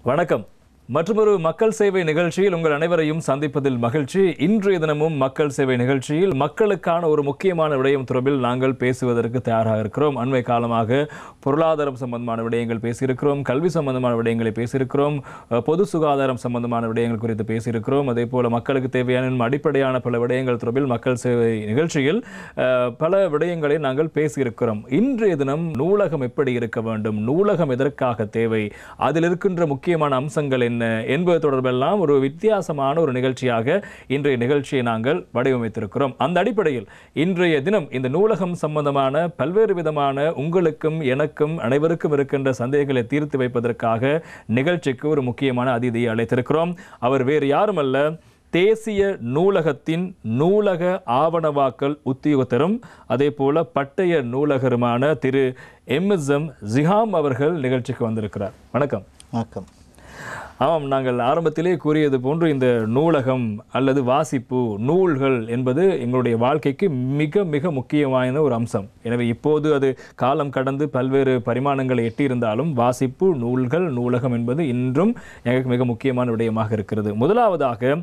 வணக்கம். மற்றொரு மக்கள் சேவை நிகழ்ச்சியில் உங்கள் அனைவரையும் சந்திப்பதில் மகிழ்ச்சி. இன்றைய தினமும் மக்கள் சேவை நிகழ்ச்சியில் மக்களுக்கான ஒரு முக்கியமான விடயம் தொடர்பில் நாங்கள் பேசுவதற்கு தயாராக இருக்கிறோம். அண்மை காலமாக பொருளாதாரம் சம்பந்தமான விடயங்கள் பேசியிருக்கிறோம், கல்வி சம்பந்தமான விடயங்களை பேசியிருக்கிறோம், பொது சுகாதாரம் சம்பந்தமான விடயங்கள் குறித்து பேசியிருக்கிறோம். அதே போல மக்களுக்கு தேவையான அடிப்படையான பல விடயங்கள் தொடர்பில் மக்கள் சேவை நிகழ்ச்சியில் பல விடயங்களை நாங்கள் பேசியிருக்கிறோம். இன்றைய தினம் நூலகம் எப்படி இருக்க வேண்டும், நூலகம் எதற்காக தேவை, அதில் இருக்கின்ற முக்கியமான அம்சங்கள் என்ன என்பது தொடர்பெல்லாம் ஒரு வித்தியாசமான ஒரு நிகழ்ச்சியாக இன்றைய நிகழ்ச்சியை நாங்கள் வடிவமைத்திருக்கிறோம். அந்த அடிப்படையில் இன்றைய தினம் இந்த நூலகம் சம்பந்தமான பல்வேறு விதமான உங்களுக்கும் எனக்கும் அனைவருக்கும் இருக்கின்ற சந்தேகங்களை தீர்த்து வைப்பதற்காக நிகழ்ச்சிக்கு ஒரு முக்கியமான அதிதியை அழைத்திருக்கிறோம். அவர் வேறு யாருமல்ல, தேசிய நூலகத்தின் நூலக ஆவணவாக்கல் உத்தியோகத்தரும் அதே போல பட்டய நூலகருமான திரு MSM ஜிஹாம் அவர்கள் நிகழ்ச்சிக்கு வந்திருக்கிறார். வணக்கம். வணக்கம். ஆமாம், நாங்கள் ஆரம்பத்திலே கூறியது போன்று இந்த நூலகம் அல்லது வாசிப்பு நூல்கள் என்பது எங்களுடைய வாழ்க்கைக்கு மிக மிக முக்கியமான ஒரு அம்சம். எனவே இப்போது அது காலம் கடந்து பல்வேறு பரிமாணங்களை எட்டியிருந்தாலும் வாசிப்பு நூல்கள் நூலகம் என்பது இன்றும் எனக்கு மிக முக்கியமான விடயமாக இருக்கிறது. முதலாவதாக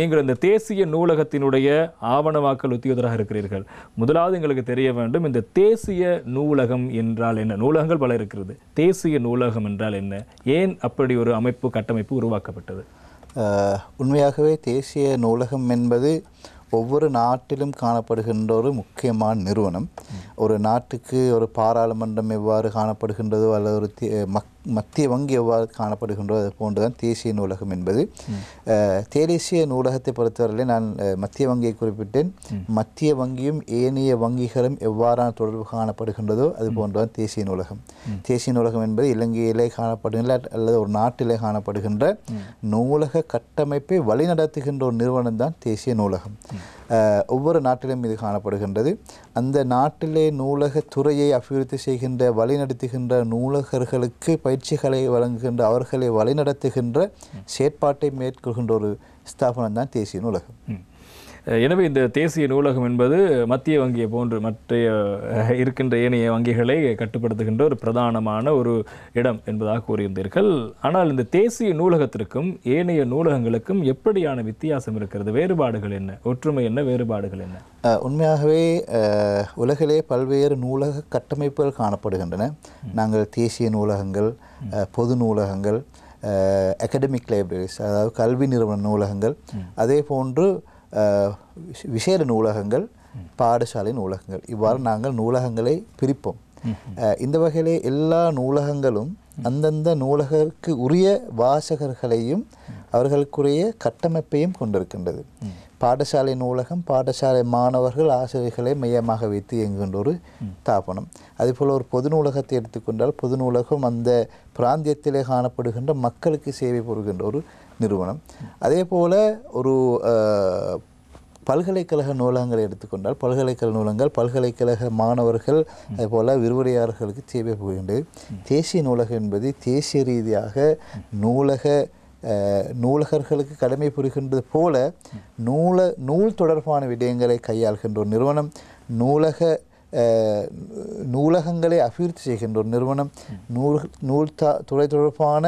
நீங்கள் இந்த தேசிய நூலகத்தினுடைய ஆவணவாக்கல் உத்தியோகத்தராக இருக்கிறீர்கள். முதலாவது எங்களுக்கு தெரிய வேண்டும், இந்த தேசிய நூலகம் என்றால் என்ன? நூலகங்கள் பல இருக்கிறது, தேசிய நூலகம் என்றால் என்ன? ஏன் அப்படி ஒரு கட்டமைப்பு உருவாக்கப்பட்டது? உண்மையாகவே தேசிய நூலகம் என்பது ஒவ்வொரு நாட்டிலும் காணப்படுகின்ற ஒரு முக்கியமான நிறுவனம். ஒரு நாட்டுக்கு ஒரு பாராளுமன்றம் எவ்வாறு காணப்படுகின்றதோ அல்லது ஒரு மத்திய வங்கி எவ்வாறு காணப்படுகின்றதோ அது போன்றுதான் தேசிய நூலகம் என்பது. தேசிய நூலகத்தை பொறுத்தவரையிலே நான் மத்திய வங்கியை குறிப்பிட்டேன். மத்திய வங்கியும் ஏனைய வங்கிகளும் எவ்வாறான தொடர்பு காணப்படுகின்றதோ அது போன்றுதான் தேசிய நூலகம். தேசிய நூலகம் என்பது இலங்கையிலே காணப்படுகின்ற அல்லது ஒரு நாட்டிலே காணப்படுகின்ற நூலக கட்டமைப்பை வழிநடத்துகின்ற ஒரு நிறுவனம் தான் தேசிய நூலகம். ஒவ்வொரு நாட்டிலும் இது காணப்படுகின்றது. அந்த நாட்டிலே நூலக துறையை அபிவிருத்தி செய்கின்ற வழிநடத்துகின்ற நூலகர்களுக்கு பயிற்சிகளை வழங்குகின்ற அவர்களை வழிநடத்துகின்ற செயற்பாட்டை மேற்கொள்கின்ற ஒரு ஸ்தாபனம் தான் தேசிய நூலகம். எனவே இந்த தேசிய நூலகம் என்பது மத்திய வங்கியை போன்று மற்ற இருக்கின்ற ஏனைய வங்கிகளை கட்டுப்படுத்துகின்ற ஒரு பிரதானமான ஒரு இடம் என்பதாக கூறியிருந்தீர்கள். ஆனால் இந்த தேசிய நூலகத்திற்கும் ஏனைய நூலகங்களுக்கும் எப்படியான வித்தியாசம் இருக்கிறது? வேறுபாடுகள் என்ன, ஒற்றுமை என்ன, வேறுபாடுகள் என்ன? உண்மையாகவே உலகிலே பல்வேறு நூலக கட்டமைப்புகள் காணப்படுகின்றன. நாங்கள் தேசிய நூலகங்கள், பொது நூலகங்கள், அகாடமிக் லைப்ரரிஸ் அதாவது கல்வி நிறுவன நூலகங்கள், அதே போன்று விசேட நூலகங்கள், பாடசாலை நூலகங்கள், இவ்வாறு நாங்கள் நூலகங்களை பிரிப்போம். இந்த வகையிலே எல்லா நூலகங்களும் அந்தந்த நூலகருக்கு உரிய வாசகர்களையும் அவர்களுக்குரிய கட்டமைப்பையும் கொண்டிருக்கின்றது. பாடசாலை நூலகம் பாடசாலை மாணவர்கள் ஆசிரியர்களை மையமாக வைத்து இயங்குகின்ற ஒரு தாபனம். அதேபோல் ஒரு பொது நூலகத்தை எடுத்துக்கொண்டால் பொது நூலகம் அந்த பிராந்தியத்திலே காணப்படுகின்ற மக்களுக்கு சேவை புரிகின்ற ஒரு நிறுவனம். அதே போல் ஒரு பல்கலைக்கழக நூலகங்களை எடுத்துக்கொண்டால் பல்கலைக்கழக நூலகங்கள் பல்கலைக்கழக மாணவர்கள் அதேபோல் விரிவுரையாளர்களுக்கு சேவை புரிகின்றது. தேசிய நூலகம் என்பது தேசிய ரீதியாக நூலகர்களுக்கு கடமை புரிகின்றது போல நூல் தொடர்பான விடயங்களை கையாள்கின்ற ஒரு நிறுவனம், நூலகங்களை அபிவிருத்தி செய்கின்ற ஒரு நிறுவனம், துறை தொடர்பான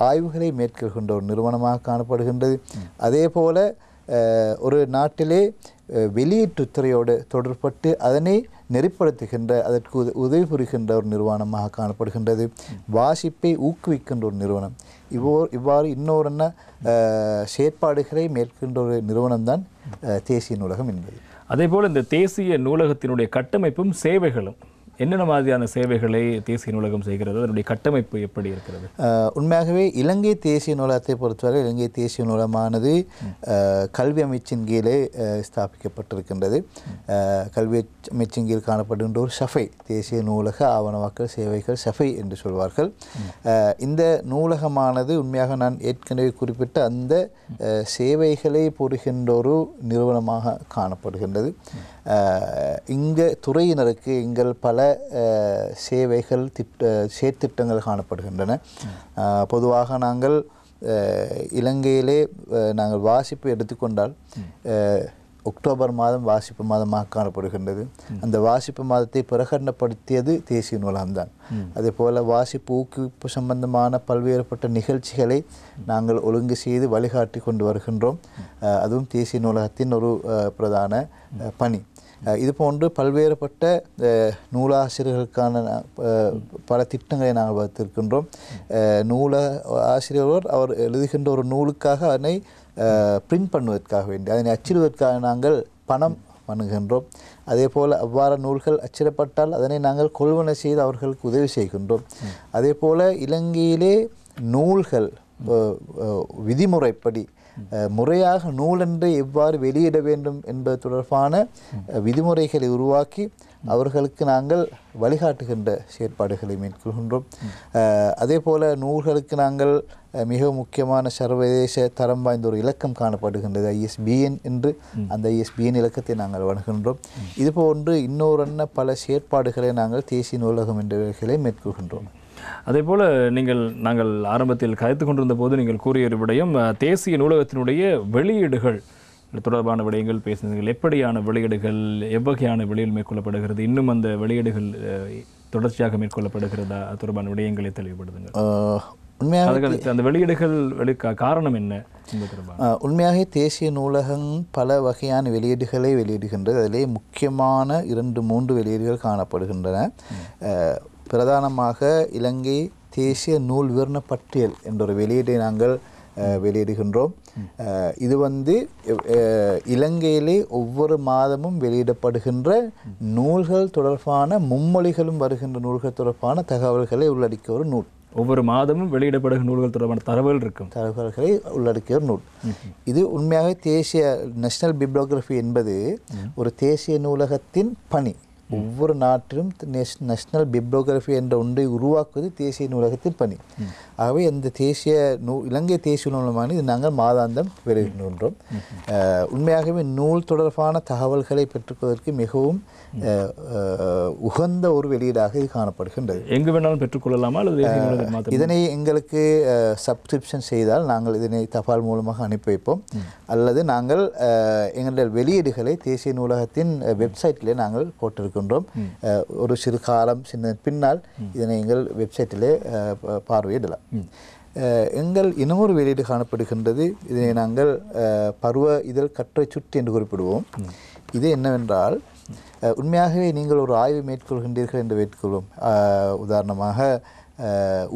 ஆய்வுகளை மேற்கொள்கின்ற ஒரு நிறுவனமாக காணப்படுகின்றது. அதே போல் ஒரு நாட்டிலே வெளியீட்டுத்துறையோடு தொடர்பட்டு அதனை நெறிப்படுத்துகின்ற அதற்கு உதவி புரிகின்ற ஒரு நிறுவனமாக காணப்படுகின்றது. வாசிப்பை ஊக்குவிக்கின்ற ஒரு நிறுவனம். இவ்வாறு இன்னொரு செயற்பாடுகளை மேற்கொண்ட ஒரு நிறுவனம்தான் தேசிய நூலகம் என்பது. அதே போல் இந்த தேசிய நூலகத்தினுடைய கட்டமைப்பும் சேவைகளும் என்னென்ன மாதிரியான சேவைகளை தேசிய நூலகம் செய்கிறது? அதனுடைய கட்டமைப்பு எப்படி இருக்கிறது? உண்மையாகவே இலங்கை தேசிய நூலகத்தை பொறுத்தவரை இலங்கை தேசிய நூலகமானது கல்வி அமைச்சின் கீழே ஸ்தாபிக்கப்பட்டிருக்கின்றது. கல்வி அமைச்சின் கீழ் காணப்படுகின்ற ஒரு ஷஃபை, தேசிய நூலக ஆவணவாக்கல் சேவைகள் ஷஃபை என்று சொல்வார்கள். இந்த நூலகமானது உண்மையாக நான் ஏற்கனவே குறிப்பிட்ட அந்த சேவைகளை புரிகின்ற ஒரு நிறுவனமாக காணப்படுகின்றது. இங்கே துறையினருக்கு எங்கள் பல சேவைகள் செயற்திட்டங்கள் காணப்படுகின்றன. பொதுவாக நாங்கள் இலங்கையிலே நாங்கள் வாசிப்பு எடுத்துக்கொண்டால் அக்டோபர் மாதம் வாசிப்பு மாதமாக காணப்படுகின்றது. அந்த வாசிப்பு மாதத்தை பிரகடனப்படுத்தியது தேசிய நூலகம்தான். அதே போல் வாசிப்பு ஊக்குவிப்பு சம்பந்தமான பல்வேறுபட்ட நிகழ்ச்சிகளை நாங்கள் ஒழுங்கு செய்து வழிகாட்டி கொண்டு வருகின்றோம். அதுவும் தேசிய நூலகத்தின் ஒரு பிரதான பணி. இதுபோன்று பல்வேறுபட்ட நூலாசிரியர்களுக்கான பல திட்டங்களை நாங்கள் வகுத்திருக்கின்றோம். நூல ஆசிரியர் அவர் எழுதுகின்ற ஒரு நூலுக்காக அதனை பிரிண்ட் பண்ணுவதற்காக வேண்டி, அதனை அச்சிடுவதற்காக நாங்கள் பணம் வழங்குகின்றோம். அதே போல் அவ்வாறு நூல்கள் அச்சிடப்பட்டால் அதனை நாங்கள் கொள்வனை செய்து அவர்களுக்கு உதவி செய்கின்றோம். அதே போல் இலங்கையிலே நூல்கள் விதிமுறைப்படி முறையாக நூலென்று எவ்வாறு வெளியிட வேண்டும் என்பது தொடர்பான விதிமுறைகளை உருவாக்கி அவர்களுக்கு நாங்கள் வழிகாட்டுகின்ற செயற்பாடுகளை மேற்கொள்கின்றோம். அதே போல் நூல்களுக்கு நாங்கள் மிக முக்கியமான சர்வதேச தரம் வாய்ந்த ஒரு இலக்கம் காணப்படுகின்றது, ISBN என்று. அந்த ISBN இலக்கத்தை நாங்கள் வழங்குகின்றோம். இதுபோன்று இன்னொரு பல செயற்பாடுகளை நாங்கள் தேசிய நூலகம் என்ற வகைகளை மேற்கொள்கின்றோம். அதே போல் நாங்கள் ஆரம்பத்தில் கதைத்து கொண்டிருந்த போது நீங்கள் கூறிய ஒரு விடயம் தேசிய நூலகத்தினுடைய வெளியீடுகள் தொடர்பான விடயங்கள் பேசினீர்கள். எப்படியான வெளியீடுகள், எவ்வகையான வெளியீடு மேற்கொள்ளப்படுகிறது, இன்னும் அந்த வெளியீடுகள் தொடர்ச்சியாக மேற்கொள்ளப்படுகிறதா தொடர்பான விடயங்களை தெளிவுபடுத்துங்க. உண்மையாக அந்த வெளியீடுகள் காரணம் என்ன? உண்மையாக தேசிய நூலகம் பல வகையான வெளியீடுகளை வெளியிடுகின்றது. அதிலே முக்கியமான 2-3 வெளியீடுகள் காணப்படுகின்றன. பிரதானமாக இலங்கை தேசிய நூல் விவரண பட்டியல் என்ற ஒரு வெளியீட்டை நாங்கள் வெளியிடுகின்றோம். இது இலங்கையிலே ஒவ்வொரு மாதமும் வெளியிடப்படுகின்ற நூல்கள் தொடர்பான மும்மொழிகளும் வருகின்ற நூல்கள் தொடர்பான தகவல்களை உள்ளடக்கிய ஒரு நூல். ஒவ்வொரு மாதமும் வெளியிடப்படுகிற நூல்கள் தொடர்பான தகவல்களை உள்ளடக்கிய ஒரு நூல். இது உண்மையாக தேசிய நேஷனல் பிப்ளியோகிராஃபி என்பது ஒரு தேசிய நூலகத்தின் பணி. ஒவ்வொரு நாட்டிலும் நேஷனல் பிப்ளியோகிராஃபி என்ற ஒன்றை உருவாக்குவது தேசிய நூலகத்தின் பணி. ஆகவே இந்த இலங்கை தேசிய நூலகமான இது நாங்கள் மாதாந்தம் வெளியிடுகின்றோம். உண்மையாகவே நூல் தொடர்பான தகவல்களை பெற்றுக்கொள்வதற்கு மிகவும் உகந்த ஒரு வெளியீடாக இது காணப்படுகின்றது. எங்கு வேணாலும் பெற்றுக்கொள்ளலாமா அல்லது இதனை எங்களுக்கு சப்ஸ்கிரிப்ஷன் செய்தால் நாங்கள் இதனை தபால் மூலமாக அனுப்பி வைப்போம். அல்லது நாங்கள் எங்களுடைய வெளியீடுகளை தேசிய நூலகத்தின் வெப்சைட்டிலே நாங்கள் போட்டிருக்கின்றோம். ஒரு சிறு காலம் பின்னால் இதனை எங்கள் வெப்சைட்டிலே பார்வையிடலாம். எங்கள் இன்னொரு வெளியீடு காணப்படுகின்றது. இதனை நாங்கள் பருவ இதழ் கட்டுரை சுட்டி என்று குறிப்பிடுவோம். இது என்னவென்றால், உண்மையாகவே நீங்கள் ஒரு ஆய்வு மேற்கொள்கின்றீர்கள் என்று வைத்துக்கொள்வோம். உதாரணமாக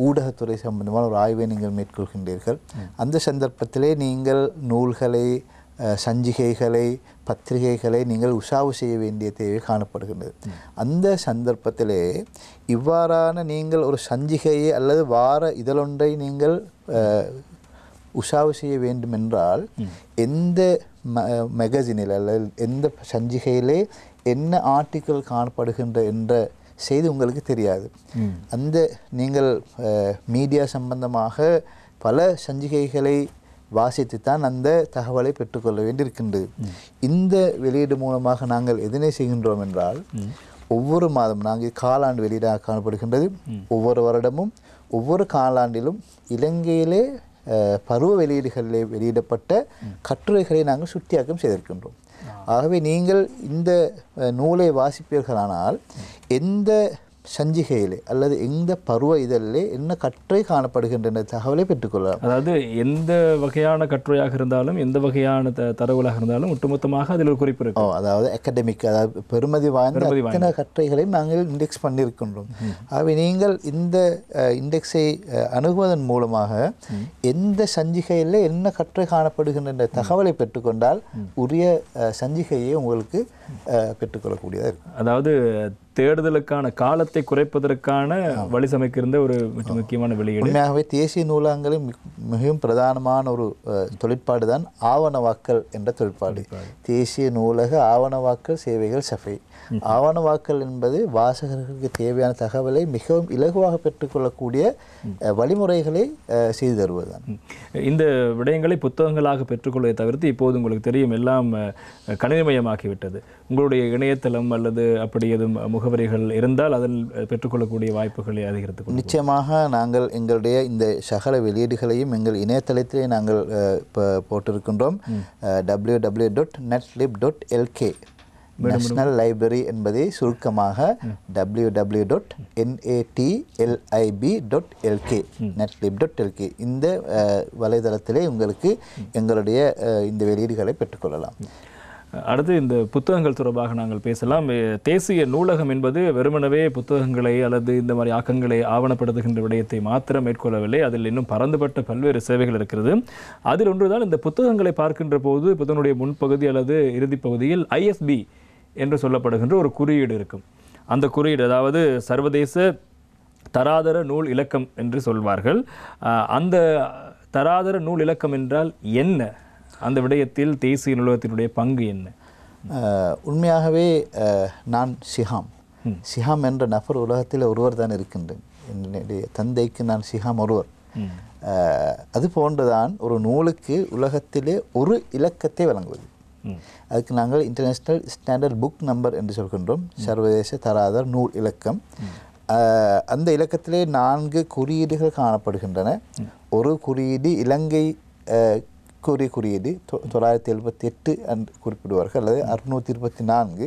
ஊடகத்துறை சம்பந்தமான ஒரு ஆய்வை நீங்கள் மேற்கொள்கின்றீர்கள். அந்த சந்தர்ப்பத்திலே நீங்கள் நூல்களை, சஞ்சிகைகளை, பத்திரிகைகளை நீங்கள் உசாவு செய்ய வேண்டிய தேவை காணப்படுகின்றது. அந்த சந்தர்ப்பத்திலே இவ்வாறான நீங்கள் ஒரு சஞ்சிகையை அல்லது வார இதழொன்றை நீங்கள் உசாவு செய்ய வேண்டும் என்றால் எந்த மேகசினில் அல்லது எந்த சஞ்சிகையிலே என்ன ஆர்டிக்கிள் காணப்படுகின்ற என்ற செய்தி உங்களுக்கு தெரியாது. அந்த நீங்கள் மீடியா சம்பந்தமாக பல சஞ்சிகைகளை வாசித்துத்தான் அந்த தகவலை பெற்றுக்கொள்ள வேண்டியிருக்கின்றது. இந்த வெளியீடு மூலமாக நாங்கள் எதனை செய்கின்றோம் என்றால், ஒவ்வொரு மாதம் நாங்கள் காலாண்டு வெளியீடாக காணப்படுகின்றது. ஒவ்வொரு வருடமும் ஒவ்வொரு காலாண்டிலும் இலங்கையிலே பருவ வெளியீடுகளிலே வெளியிடப்பட்ட கட்டுரைகளை நாங்கள் சுட்டியாக்கம் செய்திருக்கின்றோம். ஆகவே நீங்கள் இந்த நூலை வாசிப்பீர்களானால் எந்த சஞ்சிகையிலே அல்லது எந்த பருவ இதழிலே என்ன கட்டுரை காணப்படுகின்ற தகவலை பெற்றுக்கொள்ளலாம். அதாவது எந்த வகையான கட்டுரையாக இருந்தாலும், எந்த வகையான தரவுகளாக இருந்தாலும் ஒட்டுமொத்தமாக அதில் ஒரு குறிப்பு இருக்கும். அதாவது அகாடமிக், அதாவது பெருமதி வாய்ந்த அத்தனை கட்டுரைகளையும் நாங்கள் இண்டெக்ஸ் பண்ணியிருக்கின்றோம். ஆகவே நீங்கள் இந்த இண்டெக்ஸை அணுகுவதன் மூலமாக எந்த சஞ்சிகையில் என்ன கட்டுரை காணப்படுகின்ற தகவலை பெற்றுக்கொண்டால் உரிய சஞ்சிகையை உங்களுக்கு பெற்றுக்கொள்ளக்கூடியதாக இருக்கும். அதாவது தேடுதலுக்கான காலத்தை குறைப்பதற்கான வழி சமைக்கின்ற ஒரு முக்கியமான வெளியீடு. உண்மையாகவே தேசிய நூலகங்களில் மிகவும் பிரதானமான ஒரு தொழிற்பாடு தான் ஆவணவாக்கல் என்ற தொழிற்பாடு. தேசிய நூலக ஆவணவாக்கல் சேவைகள் சபை. ஆவணவாக்கல் என்பது வாசகர்களுக்கு தேவையான தகவலை மிகவும் இலகுவாக பெற்றுக்கொள்ளக்கூடிய வழிமுறைகளை செய்து தருவதுதான். இந்த விடயங்களை புத்தகங்களாக பெற்றுக்கொள்வதை தவிர்த்து இப்போது உங்களுக்கு தெரியும் எல்லாம் கணினிமயமாக்கிவிட்டது. உங்களுடைய இணையதளம் அல்லது அப்படி எதுவும் முகவரிகள் இருந்தால் அதில் பெற்றுக்கொள்ளக்கூடிய வாய்ப்புகளை அதிகரித்து நிச்சயமாக நாங்கள் எங்களுடைய இந்த சகல வெளியீடுகளையும் எங்கள் இணையதளத்திலே நாங்கள் இப்போ போட்டிருக்கின்றோம் www.netlib.lk நேஷனல் லைப்ரரி என்பதை சுருக்கமாக www.netlib.lk netlib.lk இந்த வலைதளத்திலே உங்களுக்கு எங்களுடைய இந்த வெளியீடுகளை பெற்றுக்கொள்ளலாம். அடுத்து இந்த புத்தகங்கள் தொடர்பாக நாங்கள் பேசலாம். தேசிய நூலகம் என்பது வெறுமனவே புத்தகங்களை அல்லது இந்த மாதிரி ஆக்கங்களை ஆவணப்படுத்துகின்ற விடயத்தை மாத்திரம் மேற்கொள்ளவில்லை. அதில் இன்னும் பரந்துபட்ட பல்வேறு சேவைகள் இருக்கிறது. அதில் ஒன்றுதான் இந்த புத்தகங்களை பார்க்கின்ற போது புத்தகனுடைய முன்பகுதி அல்லது இறுதி பகுதியில் ISB என்று சொல்லப்படுகின்ற ஒரு குறியீடு இருக்கும். அந்த குறியீடு அதாவது சர்வதேச தராதர நூல் இலக்கம் என்று சொல்வார்கள். அந்த தராதர நூல் இலக்கம் என்றால் என்ன? அந்த விடயத்தில் தேசிய நூலகத்தினுடைய பங்கு என்ன? உண்மையாகவே நான் சிஹாம் என்ற நபர் உலகத்தில் ஒருவர் தான் இருக்கின்றேன். என்னுடைய தந்தைக்கு நான் சிஹாம் ஒருவர். அது போன்றுதான் ஒரு நூலுக்கு உலகத்திலே ஒரு இலக்கத்தை வழங்குவது. அதுக்கு நாங்கள் இன்டர்நேஷ்னல் ஸ்டாண்டர்ட் புக் நம்பர் என்று சொல்கின்றோம், சர்வதேச தராதர நூல் இலக்கம். அந்த இலக்கத்திலே 4 குறியீடுகள் காணப்படுகின்றன. ஒரு குறியீடு இலங்கை குறியீடு 978 என்று குறிப்பிடுவார்கள், அல்லது 624.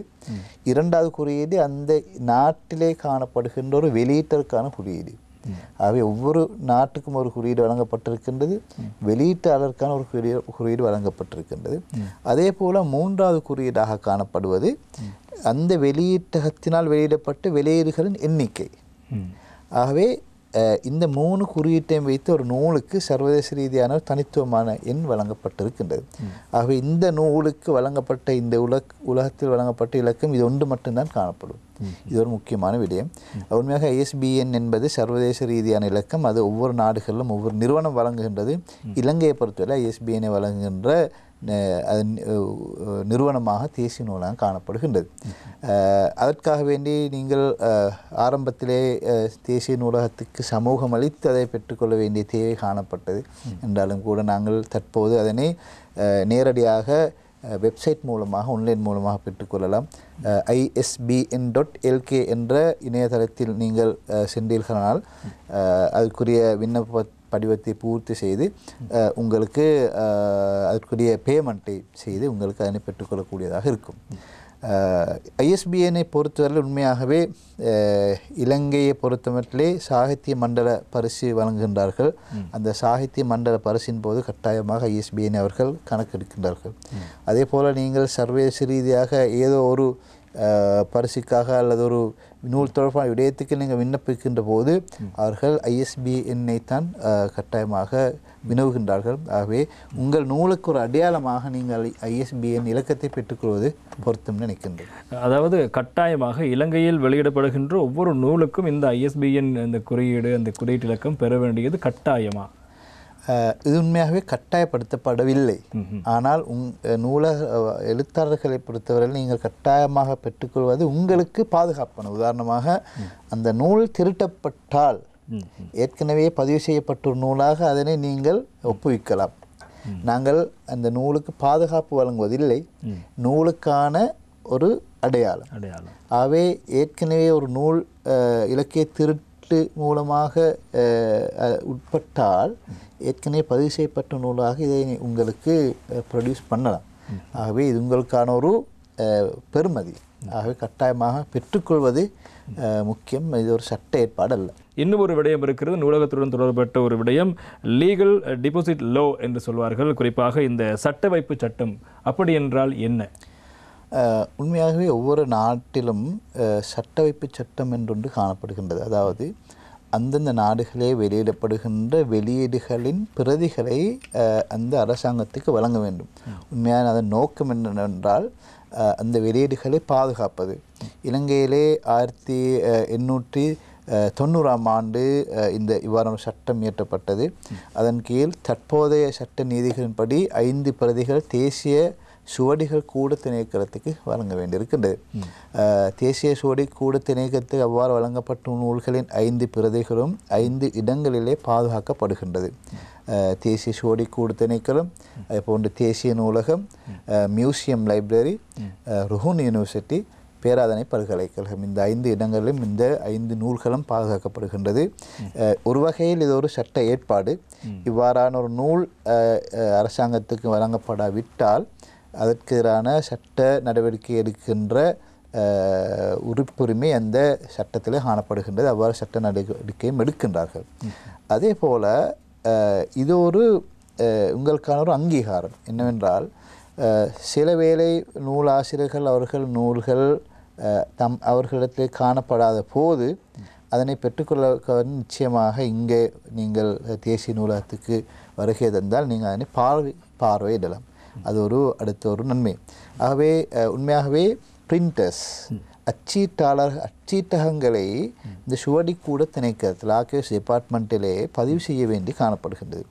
இரண்டாவது குறியீடு அந்த நாட்டிலே காணப்படுகின்ற ஒரு வெளியீட்டிற்கான குறியீடு. ஆகவே ஒவ்வொரு நாட்டுக்கும் ஒரு குறியீடு வழங்கப்பட்டிருக்கின்றது, வெளியீட்டாளருக்கான ஒரு குறியீடு வழங்கப்பட்டிருக்கின்றது. அதே போல 3வது குறியீடாக காணப்படுவது அந்த வெளியீட்டகத்தினால் வெளியிடப்பட்ட வெளியீடுகளின் எண்ணிக்கை. ஆகவே இந்த 3 குறியீட்டையும் வைத்து ஒரு நூலுக்கு சர்வதேச ரீதியான தனித்துவமான எண் வழங்கப்பட்டிருக்கின்றது. ஆகவே இந்த நூலுக்கு வழங்கப்பட்ட இந்த உலகத்தில் வழங்கப்பட்ட இலக்கம் இது ஒன்று மட்டும்தான் காணப்படும். இது ஒரு முக்கியமான விடயம். உண்மையாக ISBN என்பது சர்வதேச ரீதியான இலக்கம். அது ஒவ்வொரு நாடுகளிலும் ஒவ்வொரு நிறுவனம் வழங்குகின்றது. இலங்கையை பொறுத்தவரை ISBN வழங்குகின்ற நிறுவனமாக தேசிய நூலகம் காணப்படுகின்றது. அதற்காக வேண்டி நீங்கள் ஆரம்பத்திலே தேசிய நூலகத்துக்கு சமூகம் அளித்து அதை பெற்றுக்கொள்ள வேண்டிய தேவை காணப்பட்டது. என்றாலும் கூட நாங்கள் தற்போது அதனை நேரடியாக வெப்சைட் மூலமாக ஆன்லைன் மூலமாக பெற்றுக்கொள்ளலாம். ISBN.lk என்ற இணையதளத்தில் நீங்கள் சென்றீர்களானால் அதுக்குரிய விண்ணப்ப படிவத்தை பூர்த்தி செய்து உங்களுக்கு அதற்குரிய பேமெண்ட்டை செய்து உங்களுக்கு அதனை பெற்றுக்கொள்ளக்கூடியதாக இருக்கும். ISBN பொறுத்தவரை உண்மையாகவே இலங்கையை பொறுத்தமட்டிலே சாகித்ய மண்டல பரிசு வழங்குகின்றார்கள். அந்த சாகித்ய மண்டல பரிசின் போது கட்டாயமாக ISBN அவர்கள் கணக்கெடுக்கின்றார்கள். அதே போல் நீங்கள் சர்வதேச ரீதியாக ஏதோ ஒரு பரிசுக்காக அல்லது ஒரு நூல் தொடர்பான விடயத்துக்கு நீங்கள் விண்ணப்பிக்கின்ற போது அவர்கள் ISBN-ஐ தான் கட்டாயமாக வினவுகின்றார்கள். ஆகவே உங்கள் நூலுக்கு ஒரு அடையாளமாக நீங்கள் ISBN இலக்கத்தை பெற்றுக்கொள்வது பொருத்தம் நினைக்கின்றேன். அதாவது கட்டாயமாக இலங்கையில் வெளியிடப்படுகின்ற ஒவ்வொரு நூலுக்கும் இந்த ISBN இந்த குறியீடு அந்த குறியீட்டு இலக்கம் பெற வேண்டியது கட்டாயமா? இது உண்மையாகவே கட்டாயப்படுத்தப்படவில்லை. ஆனால் நூலக எழுத்தாளர்களை பொறுத்தவரையில் நீங்கள் கட்டாயமாக பெற்றுக்கொள்வது உங்களுக்கு பாதுகாப்பான. உதாரணமாக அந்த நூல் திருட்டப்பட்டால் ஏற்கனவே பதிவு செய்யப்பட்ட ஒரு நூலாக அதனை நீங்கள் ஒப்புவிக்கலாம். நாங்கள் அந்த நூலுக்கு பாதுகாப்பு வழங்குவதில்லை, நூலுக்கான ஒரு அடையாளம். ஆகவே ஏற்கனவே ஒரு நூல் இலக்கிய திருட்டு மூலமாக உட்பட்டால் ஏற்கனவே பதிவு செய்யப்பட்ட நூலாக இதை உங்களுக்கு ப்ரொடியூஸ் பண்ணலாம். ஆகவே இது உங்களுக்கான ஒரு பெருமதி. ஆகவே கட்டாயமாக பெற்றுக்கொள்வது முக்கியம். இது ஒரு சட்ட ஏற்பாடு அல்ல. இன்னும் ஒரு விடயம் இருக்கிறது, நூலகத்துடன் தொடர்பட்ட ஒரு விடயம், லீகல் டிபாசிட் லோ என்று சொல்வார்கள். குறிப்பாக இந்த சட்ட வைப்பு சட்டம் அப்படி என்றால் என்ன? உண்மையாகவே ஒவ்வொரு நாட்டிலும் சட்ட வைப்பு சட்டம் என்றொன்று காணப்படுகின்றது. அதாவது அந்தந்த நாடுகளே வெளியிடப்படுகின்ற வெளியீடுகளின் பிரதிகளை அந்த அரசாங்கத்துக்கு வழங்க வேண்டும். உண்மையான அதன் நோக்கம் என்னவென்றால் அந்த வெளியீடுகளை பாதுகாப்பது. இலங்கையிலே 1890ஆம் ஆண்டு இந்த இவ்வாறான சட்டம் இயற்றப்பட்டது. அதன் கீழ் தற்போதைய சட்ட நீதிகளின்படி 5 பிரதிகள் தேசிய சுவடிகள் கூட திணைக்களத்துக்கு வழங்க வேண்டியிருக்கின்றது. தேசிய சுவடி கூட திணைக்களத்துக்கு அவ்வாறு வழங்கப்பட்ட நூல்களின் 5 பிரதிகளும் 5 இடங்களிலே பாதுகாக்கப்படுகின்றது. தேசிய சுவடி கூட திணைக்களம், அதே போன்று தேசிய நூலகம், மியூசியம் லைப்ரரி, ருஹூன் யூனிவர்சிட்டி, பேராதனை பல்கலைக்கழகம். இந்த 5 இடங்களிலும் இந்த 5 நூல்களும் பாதுகாக்கப்படுகின்றது. ஒரு வகையில் இது ஒரு சட்ட ஏற்பாடு. இவ்வாறான ஒரு நூல் அரசாங்கத்துக்கு வழங்கப்படாவிட்டால் அதற்கு எதிரான சட்ட நடவடிக்கை எடுக்கின்ற உறுப்புரிமை அந்த சட்டத்தில் காணப்படுகின்றது. அவ்வாறு சட்ட நடவடிக்கையும் எடுக்கின்றார்கள். அதே போல் இது ஒரு உங்களுக்கான ஒரு அங்கீகாரம் என்னவென்றால், சில வேளை நூலாசிரியர்கள் அவர்கள் நூல்கள் அவர்களிடத்தில் காணப்படாத போது அதனை பெற்றுக்கொள்ள நிச்சயமாக இங்கே நீங்கள் தேசிய நூலகத்துக்கு வருகை தந்தால் நீங்கள் அதனை பார்வையிடலாம். அது ஒரு அடுத்த ஒரு நன்மை. ஆகவே உண்மையாகவே பிரிண்டர்ஸ் அச்சீட்டகங்களை இந்த சுவடிக்கூட திணைக்களத்தில் ஆர்கைவ்ஸ் டிபார்ட்மெண்ட்டிலே பதிவு செய்ய வேண்டி காணப்படுகின்றது.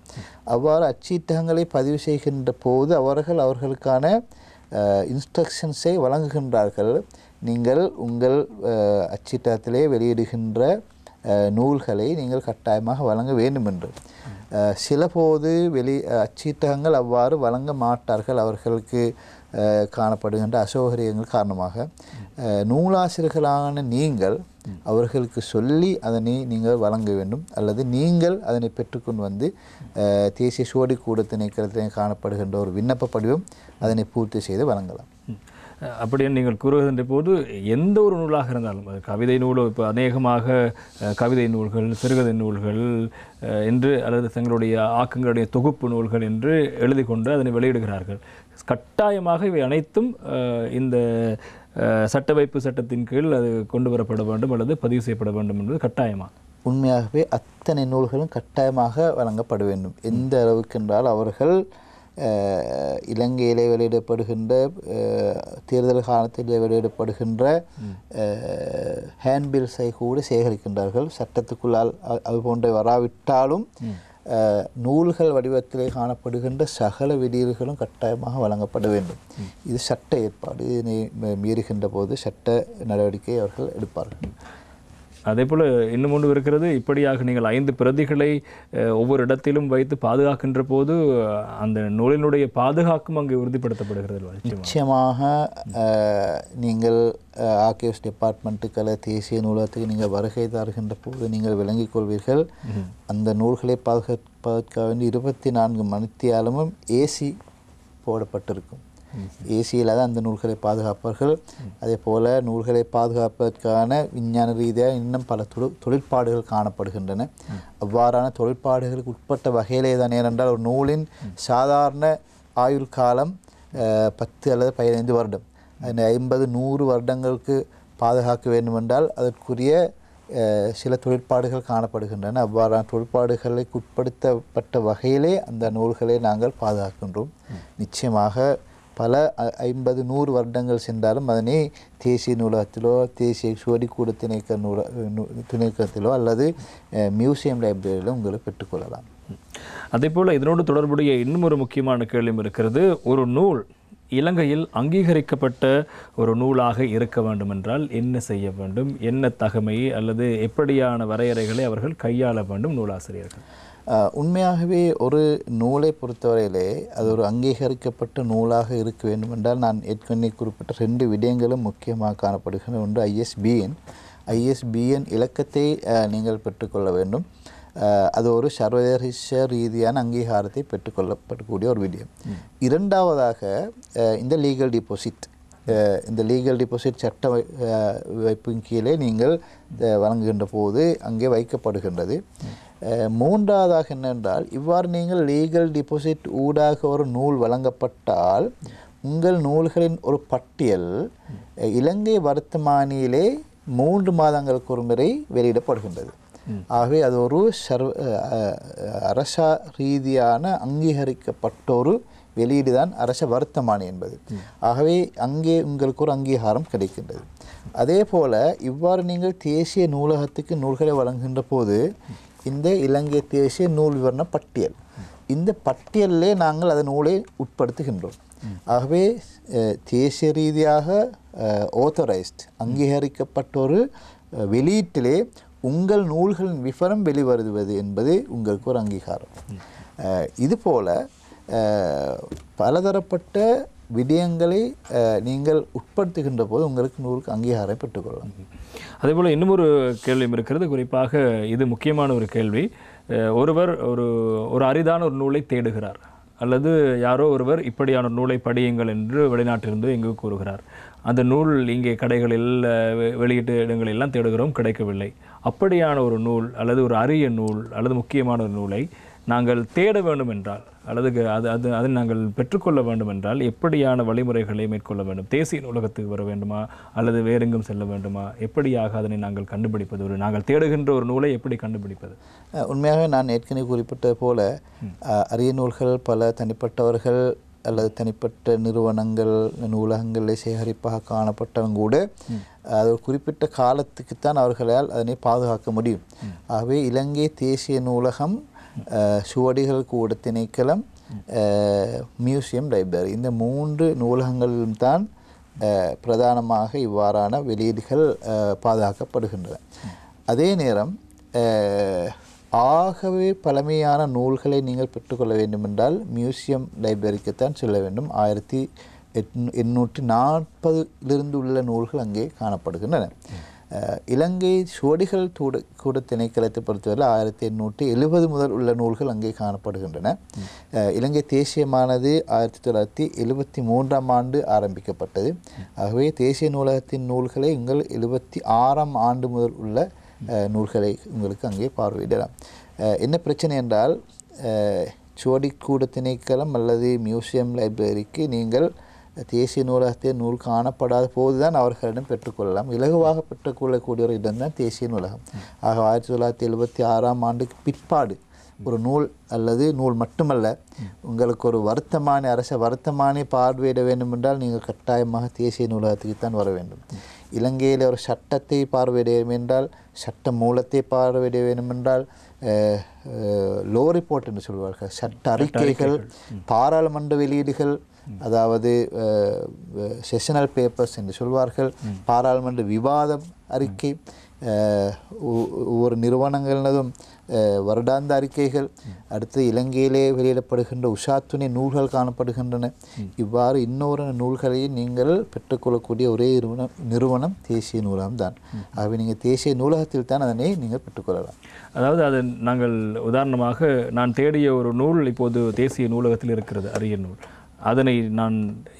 அவ்வாறு அச்சீட்டகங்களை பதிவு செய்கின்ற போது அவர்களுக்கான இன்ஸ்ட்ரக்ஷன்ஸை வழங்குகின்றார்கள். நீங்கள் உங்கள் அச்சீட்டகத்திலே வெளியிடுகின்ற நூல்களை நீங்கள் கட்டாயமாக வழங்க வேண்டும் என்று. சில போது அச்சீட்டகங்கள் அவ்வாறு வழங்க மாட்டார்கள். அவர்களுக்கு காணப்படுகின்ற அசௌகரியங்கள் காரணமாக நூலாசிரியர்களான நீங்கள் அவர்களுக்கு சொல்லி அதனை நீங்கள் வழங்க வேண்டும், அல்லது நீங்கள் அதனை பெற்றுக்கொண்டு வந்து தேசிய சுவடிக்கூட திணைக்களத்தில் காணப்படுகின்ற ஒரு விண்ணப்ப படிவம் அதனை பூர்த்தி செய்து வழங்கலாம். அப்படியே நீங்கள் கூறுகின்ற போது எந்த ஒரு நூலாக இருந்தாலும், அது கவிதை நூலோ, இப்போ அநேகமாக கவிதை நூல்கள், சிறுகதை நூல்கள் என்று அல்லது தங்களுடைய ஆக்கங்களுடைய தொகுப்பு நூல்கள் என்று எழுதி கொண்டு அதனை வெளியிடுகிறார்கள். கட்டாயமாக இவை அனைத்தும் இந்த சட்ட வைப்பு சட்டத்தின் கீழ் அது கொண்டு வரப்பட வேண்டும் அல்லது பதிவு செய்யப்பட வேண்டும் என்பது கட்டாயமாக. உண்மையாகவே அத்தனை நூல்களும் கட்டாயமாக வழங்கப்பட வேண்டும். எந்த அளவுக்கு என்றால், அவர்கள் இலங்கையிலே வெளியிடப்படுகின்ற தேர்தல் காலத்தில் வெளியிடப்படுகின்ற ஹேண்ட்பில்ஸை கூட சேகரிக்கின்றார்கள். சட்டத்துக்குள்ளால் அது போன்ற வராவிட்டாலும் நூல்கள் வடிவத்திலே காணப்படுகின்ற சகல விதிகளும் கட்டாயமாக வழங்கப்பட வேண்டும். இது சட்ட ஏற்பாடு. இதனை மீறுகின்ற போது சட்ட நடவடிக்கை அவர்கள் எடுப்பார்கள். அதே போல் இன்னும் ஒன்று இருக்கிறது. இப்படியாக நீங்கள் 5 பிரதிகளை ஒவ்வொரு இடத்திலும் வைத்து பாதுகாக்கின்ற போது அந்த நூலினுடைய பாதுகாக்கும் அங்கே உறுதிப்படுத்தப்படுகிறது. நிச்சயமாக நீங்கள் ஆர்கைவ்ஸ் டிபார்ட்மெண்ட்டுக்களை தேசிய நூலகத்துக்கு நீங்கள் வருகை தருகின்ற போது நீங்கள் விளங்கிக் கொள்வீர்கள். அந்த நூல்களை பாதுகாக்க வேண்டி 24 மணித்தியாலமும் ஏசி போடப்பட்டிருக்கும். ஏசியில் தான் அந்த நூல்களை பாதுகாப்பார்கள். அதே போல் நூல்களை பாதுகாப்பதற்கான விஞ்ஞான ரீதியாக இன்னும் பல தொழிற்பாடுகள் காணப்படுகின்றன. அவ்வாறான தொழிற்பாடுகளுக்கு உட்பட்ட வகையிலே தான். ஏனென்றால் ஒரு நூலின் சாதாரண ஆயுள் காலம் 10 அல்லது 15 வருடம். 50-100 வருடங்களுக்கு பாதுகாக்க வேண்டுமென்றால் அதற்குரிய சில தொழிற்பாடுகள் காணப்படுகின்றன. அவ்வாறான தொழிற்பாடுகளுக்கு உட்படுத்தப்பட்ட வகையிலே அந்த நூல்களை நாங்கள் பாதுகாக்கின்றோம். நிச்சயமாக பல 50-100 வருடங்கள் சென்றாலும் அதனை தேசிய நூலகத்திலோ தேசிய சுவடிக்கூட திணைக்களத்திலோ அல்லது மியூசியம் லைப்ரரியிலோ உங்களுக்கு பெற்றுக்கொள்ளலாம். அதே போல் இதனோடு தொடர்புடைய இன்னும் ஒரு முக்கியமான கேள்வியும் இருக்கிறது. ஒரு நூல் இலங்கையில் அங்கீகரிக்கப்பட்ட ஒரு நூலாக இருக்க வேண்டும் என்றால் என்ன செய்ய வேண்டும்? என்ன தகமை அல்லது எப்படியான வரையறைகளை அவர்கள் கையாள வேண்டும் நூலாசிரியர்கள்? உண்மையாகவே ஒரு நூலை பொறுத்தவரையிலே அது ஒரு அங்கீகரிக்கப்பட்ட நூலாக இருக்க வேண்டும் என்றால் நான் ஏற்கனவே குறிப்பிட்ட 2 விடயங்களும் முக்கியமாக காணப்படுகின்றன. ஒன்று ஐஎஸ்பிஎன் இலக்கத்தை நீங்கள் பெற்றுக்கொள்ள வேண்டும். அது ஒரு சர்வதேச ரீதியான அங்கீகாரத்தை பெற்றுக்கொள்ளப்படக்கூடிய ஒரு விடயம். இரண்டாவதாக இந்த லீகல் டிபாசிட் சட்ட வைப்பின் கீழே நீங்கள் வழங்குகின்ற போது அங்கே வைக்கப்படுகின்றது. மூன்றாவதாக என்னென்றால், இவ்வாறு நீங்கள் லீகல் டிபாசிட் ஊடாக ஒரு நூல் வழங்கப்பட்டால் உங்கள் நூல்களின் ஒரு பட்டியல் இலங்கை வர்த்தமானியிலே 3 மாதங்களுக்கு ஒரு முறை வெளியிடப்படுகின்றது. ஆகவே அது ஒரு அரச ரீதியான அங்கீகரிக்கப்பட்ட ஒரு வெளியீடு தான் அரச வர்த்தமானி என்பது. ஆகவே அங்கே உங்களுக்கு ஒரு அங்கீகாரம் கிடைக்கின்றது. அதே போல் இவ்வாறு நீங்கள் தேசிய நூலகத்துக்கு நூல்களை வழங்குகின்ற போது இந்த இலங்கை தேசிய நூல் விவரண பட்டியல், இந்த பட்டியலிலே நாங்கள் அதன் நூலை உட்படுத்துகின்றோம். ஆகவே தேசிய ரீதியாக ஆத்தரைஸ்ட் அங்கீகரிக்கப்பட்ட ஒரு வெளியீட்டிலே உங்கள் நூல்களின் விவரம் வெளிவருவது என்பது உங்களுக்கு ஒரு அங்கீகாரம். இதுபோல் பலதரப்பட்ட விடயங்களை நீங்கள் உட்படுத்துகின்ற போது உங்களுக்கு நூலுக்கு அங்கீகாரம் பெற்றுக்கொள்ளலாம். அதேபோல் இன்னும் ஒரு கேள்வியும் இருக்கிறது. குறிப்பாக இது முக்கியமான ஒரு கேள்வி. ஒருவர் ஒரு அரிதான ஒரு நூலை தேடுகிறார், அல்லது யாரோ ஒருவர் இப்படியான ஒரு நூலை படியுங்கள் என்று வெளிநாட்டிலிருந்து எங்கு கூறுகிறார். அந்த நூல் இங்கே கடைகளில் வெளியீட்டு இடங்களெல்லாம் தேடுகிறோம், கிடைக்கவில்லை. அப்படியான ஒரு நூல் அல்லது ஒரு அரிய நூல் அல்லது முக்கியமான ஒரு நூலை நாங்கள் தேட வேண்டும் என்றால், அல்லது அதை நாங்கள் பெற்றுக்கொள்ள வேண்டும் என்றால் எப்படியான வழிமுறைகளை மேற்கொள்ள வேண்டும்? தேசிய நூலகத்துக்கு வர வேண்டுமா, அல்லது வேறெங்கும் செல்ல வேண்டுமா? எப்படியாக அதனை நாங்கள் கண்டுபிடிப்பது? நாங்கள் தேடுகின்ற ஒரு நூலை எப்படி கண்டுபிடிப்பது? உண்மையாக நான் ஏற்கனவே குறிப்பிட்டது போல அரிய நூல்கள் பல தனிப்பட்டவர்கள் அல்லது தனிப்பட்ட நிறுவனங்கள் நூலகங்களில் சேகரிப்பாக காணப்பட்டவங்க கூட அது ஒரு குறிப்பிட்ட காலத்துக்குத்தான் அவர்களால் அதனை பாதுகாக்க முடியும். ஆகவே இலங்கை தேசிய நூலகம், சுவடிகள் கூட திணைக்களம், மியூசியம், லைப்ரரி, இந்த 3 நூலகங்களிலும் தான் பிரதானமாக இவ்வாறான வெளியீடுகள் பாதுகாக்கப்படுகின்றன. அதே நேரம் ஆகவே பழமையான நூல்களை நீங்கள் பெற்றுக்கொள்ள வேண்டுமென்றால் மியூசியம், லைப்ரரிக்குத்தான் செல்ல வேண்டும். 1840 உள்ள நூல்கள் அங்கே காணப்படுகின்றன. இலங்கை சுவடிகள் கூட திணைக்களத்தை பொறுத்தவரை 1870 முதல் உள்ள நூல்கள் அங்கே காணப்படுகின்றன. இலங்கை தேசியமானது 1973ஆம் ஆண்டு ஆரம்பிக்கப்பட்டது. ஆகவே தேசிய நூலகத்தின் நூல்களை உங்கள் 76ஆம் ஆண்டு முதல் உள்ள நூல்களை உங்களுக்கு அங்கே பார்வையிடலாம். என்ன பிரச்சனை என்றால், சுவடிக்கூட திணைக்களம் அல்லது மியூசியம், லைப்ரரிக்கு நீங்கள் தேசிய நூலகத்தில் நூல் காணப்படாத போதுதான் அவர்களிடம் பெற்றுக்கொள்ளலாம். இலகுவாக பெற்றுக்கொள்ளக்கூடிய ஒரு இடம்தான் தேசிய நூலகம். ஆக 1976ஆம் ஆண்டுக்கு பிற்பாடு ஒரு நூல் அல்லது நூல் மட்டுமல்ல, உங்களுக்கு ஒரு வர்த்தமானி, அரச வர்த்தமானி பார்வையிட வேண்டும் என்றால் நீங்கள் கட்டாயமாக தேசிய நூலகத்துக்கு தான் வர வேண்டும். இலங்கையில் ஒரு சட்டத்தை பார்வையிட வேண்டும் என்றால், சட்ட மூலத்தை பார்வையிட வேண்டும் என்றால், லோ ரிப்போர்ட் என்று சொல்வார்கள், சட்ட அறிக்கைகள், பாராளுமன்ற வெளியீடுகள், அதாவது செஷனல் பேப்பர்ஸ் என்று சொல்வார்கள், பாராளுமன்ற விவாதம் அறிக்கை, ஒவ்வொரு நிறுவனங்களினதும் வருடாந்த அறிக்கைகள், அடுத்து இலங்கையிலே வெளியிடப்படுகின்ற உஷாத்துணை நூல்கள் காணப்படுகின்றன. இவ்வாறு இன்னொரு நூல்களையும் நீங்கள் பெற்றுக்கொள்ளக்கூடிய ஒரே நிறுவனம் தேசிய நூலகம் தான். ஆகவே நீங்கள் தேசிய நூலகத்தில் தான் அதனை நீங்கள் பெற்றுக்கொள்ளலாம். அதாவது அது நாங்கள் உதாரணமாக நான் தேடிய ஒரு நூல் இப்போது தேசிய நூலகத்தில் இருக்கிறது, அரிய நூல். அதனை நான்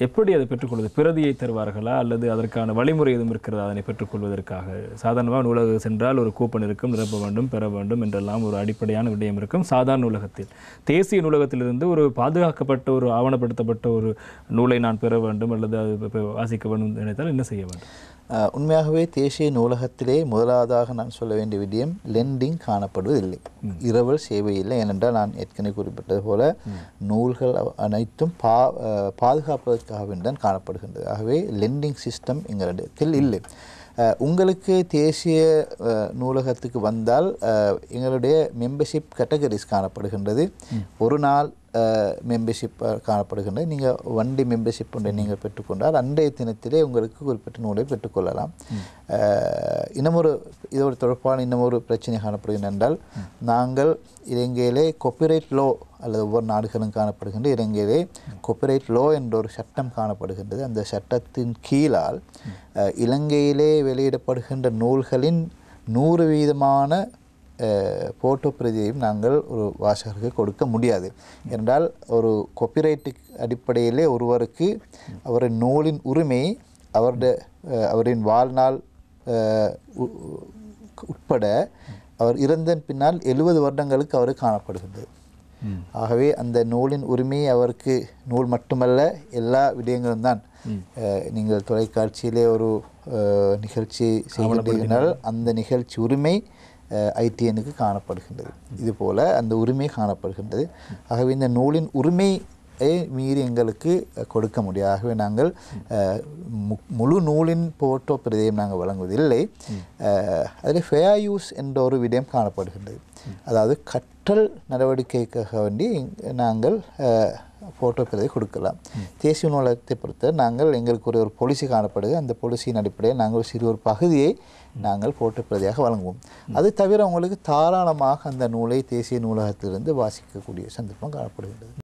எப்படி அதை பெற்றுக்கொள்வது? பிரதியை தருவார்களா, அல்லது அதற்கான வழிமுறை எதுவும் இருக்கிறதா அதனை பெற்றுக்கொள்வதற்காக? சாதாரணமாக நூலகம் சென்றால் ஒரு கூப்பன் இருக்கும், நிரப்ப வேண்டும், பெற வேண்டும் என்றெல்லாம் ஒரு அடிப்படையான விடயம் இருக்கும். சாதாரண நூலகத்தில், தேசிய நூலகத்திலிருந்து ஒரு பாதுகாக்கப்பட்ட ஒரு ஆவணப்படுத்தப்பட்ட ஒரு நூலை நான் பெற வேண்டும் அல்லது அது வாசிக்க வேண்டும் நினைத்தால் என்ன செய்ய வேண்டும்? உண்மையாகவே தேசிய நூலகத்திலே முதலாவதாக நான் சொல்ல வேண்டிய விடயம், லெண்டிங் காணப்படுவதில்லை, இரவல் சேவை இல்லை. ஏனென்றால் நான் ஏற்கனவே குறிப்பிட்டது போல நூல்கள் அனைத்தும் பாதுகாப்பதற்காக தான் காணப்படுகின்றது. ஆகவே லெண்டிங் சிஸ்டம் எங்களிடத்தில் இல்லை. உங்களுக்கு தேசிய நூலகத்துக்கு வந்தால் எங்களுடைய மெம்பர்ஷிப் கேட்டகரிஸ் காணப்படுகின்றது. ஒரு நாள் மெம்பர்ஷிப் காணப்படுகின்றது. நீங்கள் வண்டி மெம்பர்ஷிப் ஒன்றை நீங்கள் பெற்றுக்கொண்டால் அன்றைய தினத்திலே உங்களுக்கு குறிப்பிட்ட நூலை பெற்றுக்கொள்ளலாம். இதோடு தொடர்பான இன்னமொரு பிரச்சனை காணப்படுகின்ற என்றால், நாங்கள் இலங்கையிலே காப்பிரைட் லோ அல்லது ஒவ்வொரு நாடுகளும் காணப்படுகின்ற இலங்கையிலே காப்பிரைட் லோ என்ற ஒரு சட்டம் காணப்படுகின்றது. அந்த சட்டத்தின் கீழால் இலங்கையிலே வெளியிடப்படுகின்ற நூல்களின் 100% போட்டோ பிரதியையும் நாங்கள் ஒரு வாசகருக்கு கொடுக்க முடியாது. என்றால் ஒரு காப்பிரைட் அடிப்படையிலே ஒருவருக்கு அவரின் நூலின் உரிமை அவரின் வாழ்நாள் உட்பட அவர் இறந்த பின்னால் 70 வருடங்களுக்கு அவருக்கு காணப்படுகின்றது. ஆகவே அந்த நூலின் உரிமை அவருக்கு நூல் மட்டுமல்ல, எல்லா விடயங்களும் தான். நீங்கள் தொலைக்காட்சியிலே ஒரு நிகழ்ச்சி செய்கின்றீர்கள், அந்த நிகழ்ச்சி உரிமை ITNக்கு காணப்படுகின்றது. இதுபோல் அந்த உரிமை காணப்படுகின்றது. ஆகவே இந்த நூலின் உரிமையை மீறி எங்களுக்கு கொடுக்க முடியாது. ஆகவே நாங்கள் முழு நூலின் போட்டோ பிரதியம் நாங்கள் வழங்குவதில்லை. அதில் ஃபேர் யூஸ் என்ற ஒரு விடயம் காணப்படுகின்றது. அதாவது கற்றல் நடவடிக்கைக்காக வேண்டி நாங்கள் ஃபோட்டோ பிரதியை கொடுக்கலாம். தேசிய நூலகத்தை பொறுத்த நாங்கள் எங்களுக்கு ஒரு பாலிசி காணப்படுது. அந்த பாலிசியின் அடிப்படையில் நாங்கள் சிறு ஒரு பகுதியை நாங்கள் ஃபோட்டோ பிரதியாக வழங்குவோம். அது தவிர உங்களுக்கு தாராளமாக அந்த நூலை தேசிய நூலகத்திலிருந்து வாசிக்கக்கூடிய சந்தர்ப்பம் காணப்படுகின்றது.